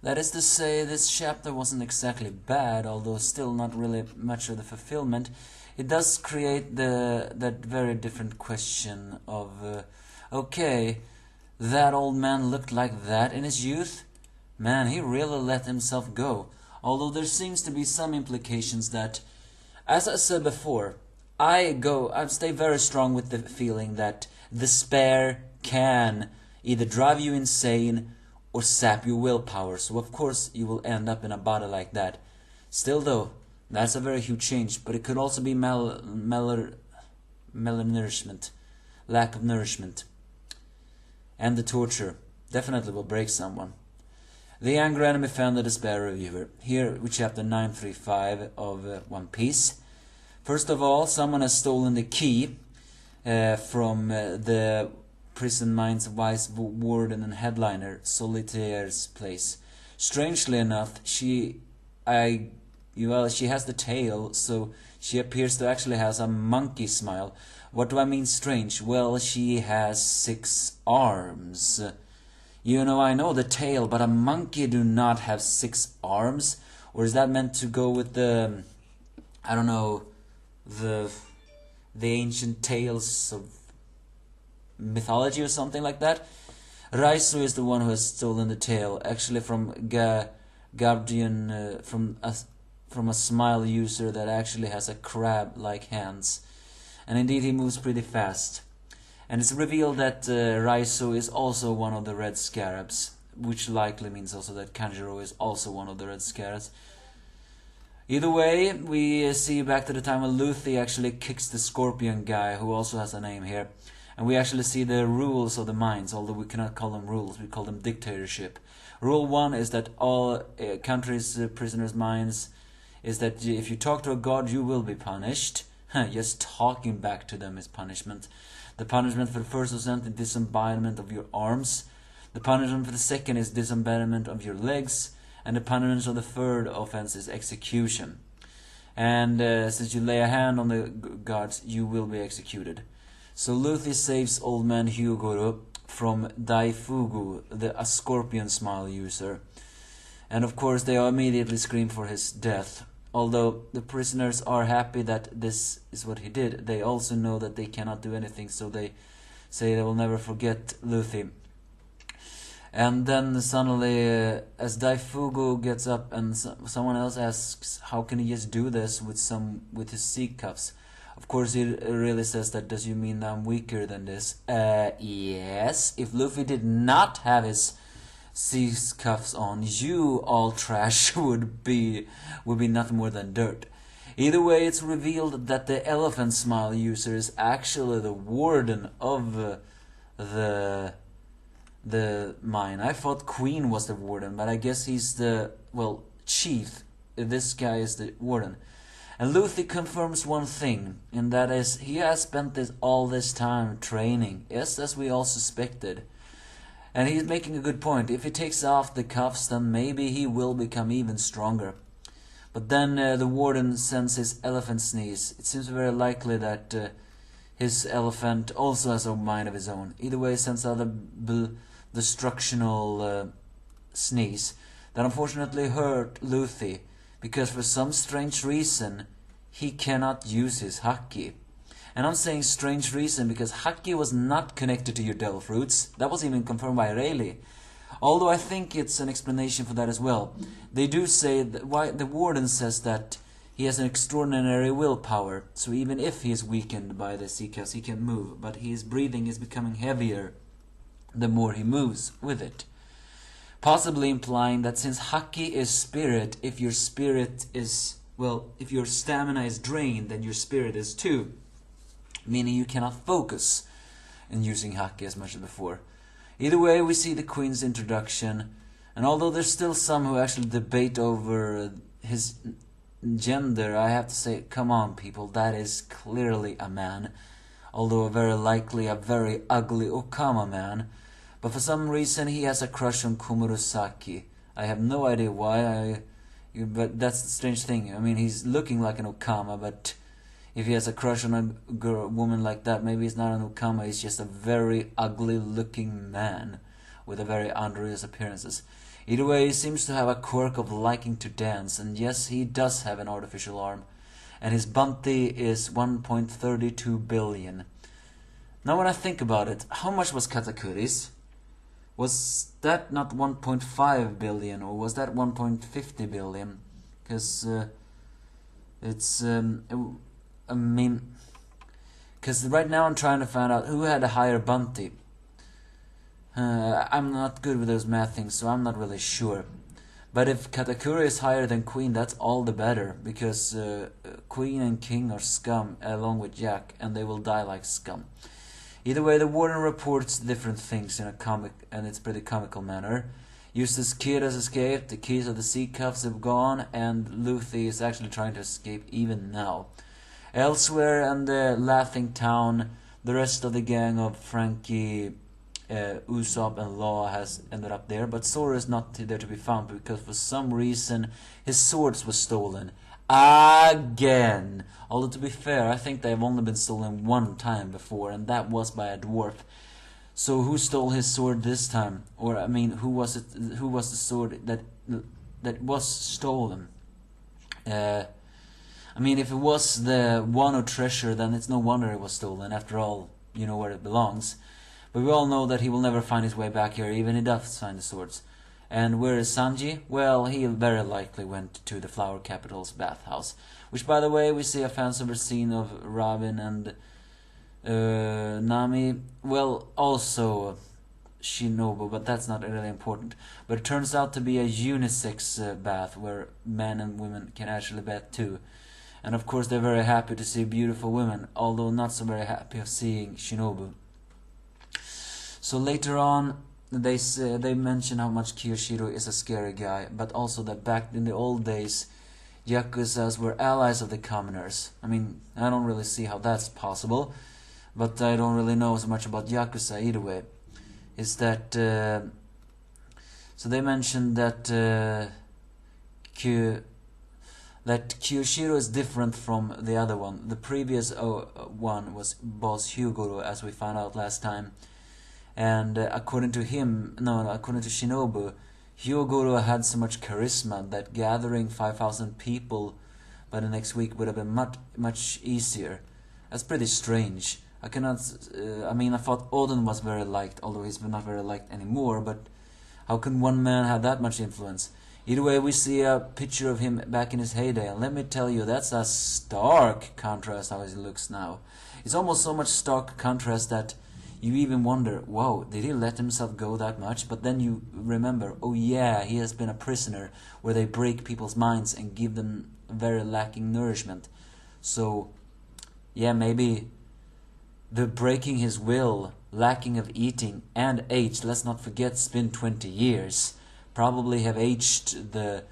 That is to say, this chapter wasn't exactly bad, although still not really much of the fulfillment. It does create that very different question of, okay, that old man looked like that in his youth? Man, he really let himself go. Although there seems to be some implications that, as I said before, I stay very strong with the feeling that despair can either drive you insane or sap your willpower. So of course you will end up in a body like that. Still though, that's a very huge change, but it could also be malnourishment, lack of nourishment. And the torture definitely will break someone. The angry enemy found the despair reviewer. Here with chapter 935 of One Piece. First of all, someone has stolen the key from the prison mind's vice warden and headliner Solitaire's place. Strangely enough, she has the tail, so she appears to actually has a monkey smile. What do I mean strange? Well, she has 6 arms. You know, I know the tail, but a monkey do not have 6 arms. Or is that meant to go with the, I don't know, the ancient tales of mythology or something like that? Raizo is the one who has stolen the tail, actually from Guardian, from a smile user that actually has a crab-like hands. And indeed he moves pretty fast. And it's revealed that Raizo is also one of the red scarabs, which likely means also that Kanjuro is also one of the red scarabs. Either way, we see back to the time when Luffy actually kicks the scorpion guy, who also has a name here. And we actually see the rules of the mines, although we cannot call them rules, we call them dictatorship. Rule 1 is that all countries' prisoners' minds is that if you talk to a god, you will be punished. Just talking back to them is punishment. The punishment for the first offense is disembowelment of your arms. The punishment for the second is disembowelment of your legs. And the punishment of the third offense is execution. And since you lay a hand on the guards, you will be executed. So Luffy saves old man Hyogoro from Daifugu, a scorpion smile user. And of course they immediately scream for his death. Although the prisoners are happy that this is what he did, they also know that they cannot do anything, so they say they will never forget Luffy. And then suddenly, as Daifugu gets up and someone else asks, how can he just do this with his sea cuffs? Of course he really says that, does you mean I'm weaker than this? Yes. If Luffy did not have his sea cuffs on, you all trash would be nothing more than dirt. Either way, it's revealed that the elephant smile user is actually the warden of the mine. I thought Queen was the warden, but I guess he's the, well, chief. This guy is the warden. And Luffy confirms one thing, and that is he has spent all this time training, just as we all suspected. And he's making a good point. If he takes off the cuffs, then maybe he will become even stronger. But then the warden sends his elephant sneeze. It seems very likely that his elephant also has a mind of his own. Either way, he sends out a destructional sneeze that unfortunately hurt Luffy, because for some strange reason he cannot use his haki. And I'm saying strange reason because haki was not connected to your devil fruits. That was even confirmed by Rayleigh. Although I think it's an explanation for that as well. They do say that why the warden says that he has an extraordinary willpower. So even if he is weakened by the sea cuffs, he can move. But his breathing is becoming heavier the more he moves with it. Possibly implying that since haki is spirit, if your spirit is, well, if your stamina is drained, then your spirit is too. Meaning you cannot focus in using haki as much as before. Either way, we see the Queen's introduction, and although there's still some who actually debate over his gender, I have to say, come on people, that is clearly a man. Although very likely a very ugly Okama man. But for some reason he has a crush on Komurosaki. I have no idea why, but that's the strange thing. I mean, he's looking like an Okama, but if he has a crush on a woman like that, maybe he's not an Okama, he's just a very ugly looking man with a very underused appearances. Either way, he seems to have a quirk of liking to dance, and yes, he does have an artificial arm. And his bounty is 1.32 billion. Now when I think about it, how much was Katakuri's? Was that not 1.5 billion, or was that 1.50 billion? Because it's, I mean, because right now I'm trying to find out who had a higher bounty. I'm not good with those math things, so I'm not really sure. But if Katakuri is higher than Queen, that's all the better, because Queen and King are scum, along with Jack, and they will die like scum. Either way, the warden reports different things in a comic, and it's pretty comical manner. Eustace's kid has escaped, the keys of the sea cuffs have gone, and Luffy is actually trying to escape even now. Elsewhere in the Laughing Town, the rest of the gang of Frankie, Usopp and Law has ended up there, but Zoro is not there to be found because for some reason his swords were stolen. Again! Although to be fair, I think they've only been stolen one time before, and that was by a dwarf. So who stole his sword this time? Or I mean, who was it? Who was the sword that was stolen? I mean, if it was the Wano treasure, then it's no wonder it was stolen. After all, you know where it belongs. But we all know that he will never find his way back here, even if he does find the swords. And where is Sanji? Well, he very likely went to the Flower Capital's bathhouse. Which, by the way, we see a fan-service scene of Robin and Nami. Well, also Shinobu, but that's not really important. But it turns out to be a unisex bath, where men and women can actually bath too. And of course they're very happy to see beautiful women, although not so very happy of seeing Shinobu. So later on, they mention how much Kiyoshiro is a scary guy, but also that back in the old days, Yakuzas were allies of the commoners. I mean, I don't really see how that's possible, but I don't really know so much about Yakuza either way. Is that so they mentioned that Kiyoshiro is different from the other one. The previous one was Boss Hyogoro, as we found out last time. And according to Shinobu, Hyogoro had so much charisma that gathering 5,000 people by the next week would have been much easier. That's pretty strange. I thought Oden was very liked, although he's not very liked anymore, but how can one man have that much influence? Either way, we see a picture of him back in his heyday, and let me tell you, that's a stark contrast how he looks now. It's almost so much stark contrast that you even wonder, wow, did he let himself go that much? But then you remember, oh yeah, he has been a prisoner where they break people's minds and give them very lacking nourishment. So, yeah, maybe the breaking his will, lacking of eating, and age, let's not forget, it's been 20 years, probably have aged the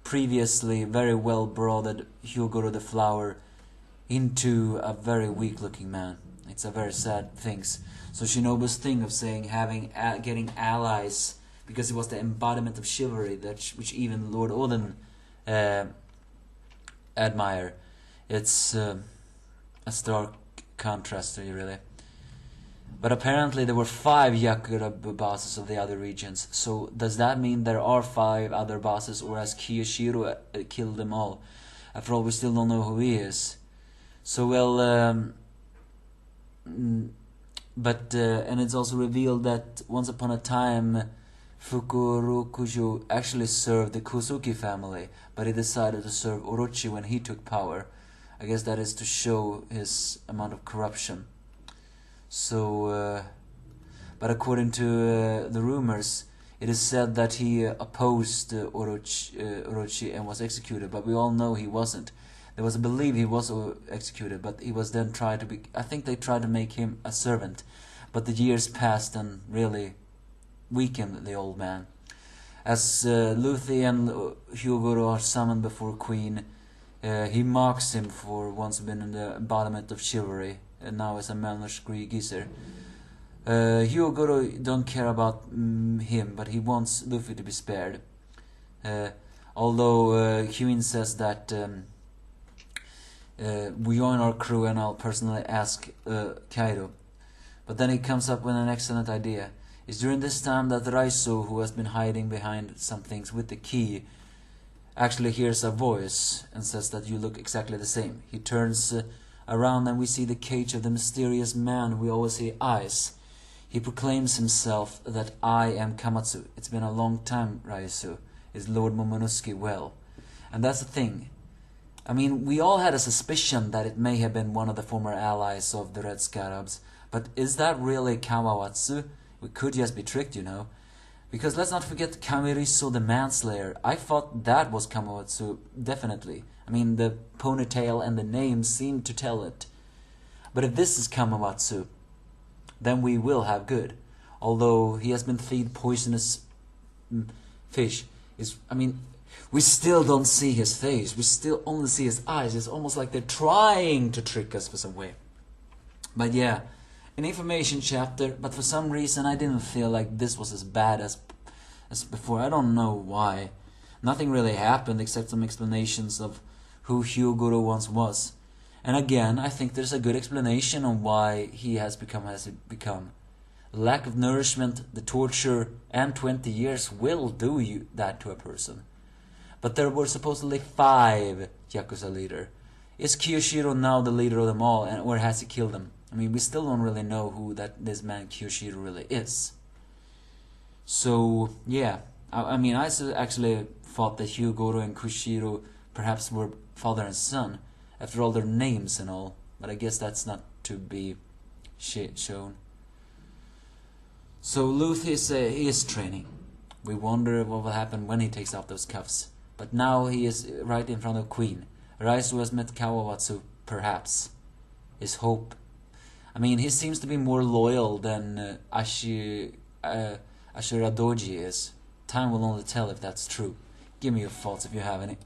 previously very well-brooded Hyogoro the Flower into a very weak-looking man. It's a very sad thing. So Shinobu's thing of saying getting allies because it was the embodiment of chivalry which even Lord Oden admire. It's a stark contrast, really. But apparently there were 5 Yakuza bosses of the other regions. So does that mean there are 5 other bosses, or has Kiyoshiro killed them all? After all, we still don't know who he is. So well. And it's also revealed that once upon a time Fukurokujo actually served the Kozuki family, but he decided to serve Orochi when he took power. I guess that is to show his amount of corruption. So, but according to the rumors, it is said that he opposed Orochi and was executed, but we all know he wasn't. There was a belief he was executed, but he was then I think they tried to make him a servant, but the years passed and really weakened the old man. As Luffy and Hyogoro are summoned before Queen, he mocks him for once being in the embodiment of chivalry, and now is a malnourished geezer. Hyogoro don't care about him, but he wants Luffy to be spared. Although Queen says that we join our crew and I'll personally ask Kaido. But then he comes up with an excellent idea. It's during this time that Raizo, who has been hiding behind some things with the key, actually hears a voice and says that you look exactly the same. He turns around and we see the cage of the mysterious man we always see eyes. He proclaims himself that I am Kamatsu. It's been a long time, Raizo. Is Lord Momonosuke well? And that's the thing. I mean, we all had a suspicion that it may have been one of the former allies of the Red Scarabs, but is that really Kawawatsu? We could just be tricked, you know. Because let's not forget Kamiriso the Manslayer. I thought that was Kawawatsu, definitely. I mean, the ponytail and the name seem to tell it. But if this is Kawawatsu, then we will have good. Although he has been fed poisonous fish. We still don't see his face. We still only see his eyes. It's almost like they're trying to trick us for some way. But yeah, an information chapter. But for some reason, I didn't feel like this was as bad as before. I don't know why. Nothing really happened except some explanations of who Hyogoro once was. And again, I think there's a good explanation on why he has become as he become. Lack of nourishment, the torture, and 20 years will do that to a person. But there were supposedly 5 Yakuza leaders. Is Kiyoshiro now the leader of them all, or has he killed them? I mean, we still don't really know who this man Kiyoshiro really is. So, yeah. I actually thought that Hyogoro and Kushiro perhaps were father and son, after all their names and all. But I guess that's not to be shown. So Luth he is training. We wonder what will happen when he takes off those cuffs. But now he is right in front of Queen. Raizo has met Kawawatsu, perhaps. His hope. I mean, he seems to be more loyal than Ashiradoji is. Time will only tell if that's true. Give me your thoughts if you have any.